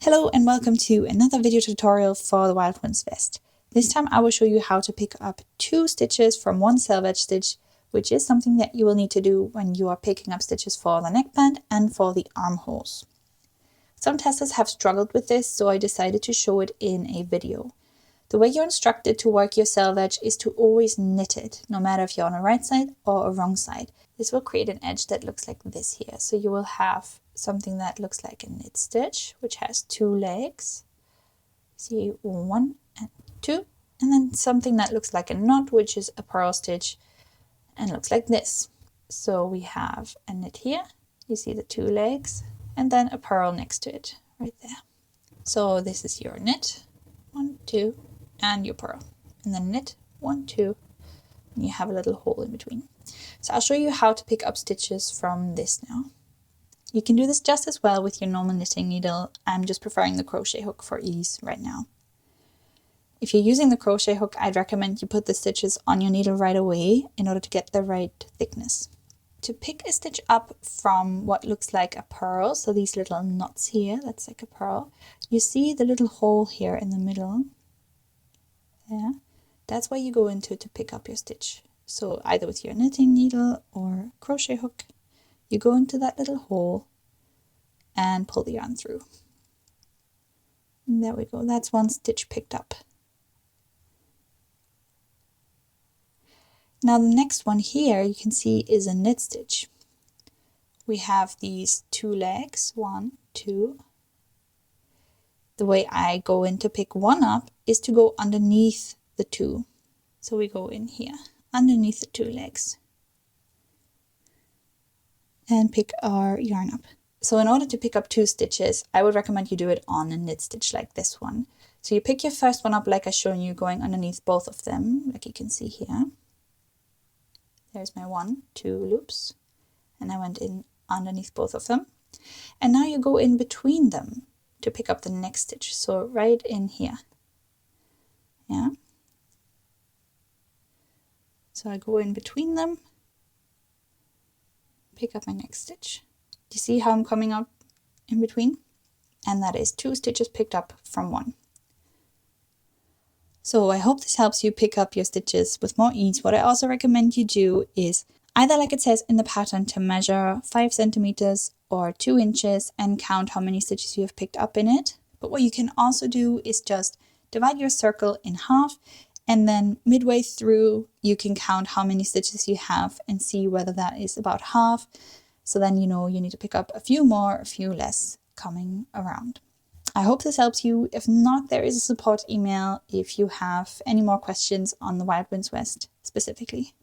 Hello and welcome to another video tutorial for the Wildknits vest. This time I will show you how to pick up 2 stitches from one selvage stitch, which is something that you will need to do when you are picking up stitches for the neckband and for the armholes. Some testers have struggled with this, so I decided to show it in a video. The way you're instructed to work your selvage is to always knit it, no matter if you're on a right side or a wrong side. This will create an edge that looks like this here. So you will have something that looks like a knit stitch, which has 2 legs. See, 1 and 2. And then something that looks like a knot, which is a purl stitch and looks like this. So we have a knit here. You see the 2 legs and then a purl next to it right there. So this is your knit, 1, 2, and your purl. And then knit, 1, 2, and you have a little hole in between. So I'll show you how to pick up stitches from this now. You can do this just as well with your normal knitting needle. I'm just preferring the crochet hook for ease right now. If you're using the crochet hook, I'd recommend you put the stitches on your needle right away in order to get the right thickness. To pick a stitch up from what looks like a purl, so these little knots here, that's like a purl, you see the little hole here in the middle. Yeah, that's where you go into to pick up your stitch. So either with your knitting needle or crochet hook, you go into that little hole and pull the yarn through. And there we go, that's one stitch picked up. Now the next one here you can see is a knit stitch. We have these 2 legs, 1, 2. The way I go in to pick one up is to go underneath the 2. So we go in here, underneath the 2 legs, and pick our yarn up. So in order to pick up 2 stitches, I would recommend you do it on a knit stitch like this one. So you pick your first one up like I showed you, going underneath both of them, like you can see here. There's my 1, 2 loops, and I went in underneath both of them. And now you go in between them to pick up the next stitch, so right in here. Yeah. So I go in between them, pick up my next stitch. Do you see how I'm coming up in between? And that is 2 stitches picked up from 1. So I hope this helps you pick up your stitches with more ease. What I also recommend you do is either, like it says in the pattern, to measure 5 centimeters or 2 inches and count how many stitches you have picked up in it. But what you can also do is just divide your circle in half, and then midway through you can count how many stitches you have and see whether that is about half. So then you know you need to pick up a few more, a few less coming around. I hope this helps you. If not, there is a support email if you have any more questions on the Wildknits vest specifically.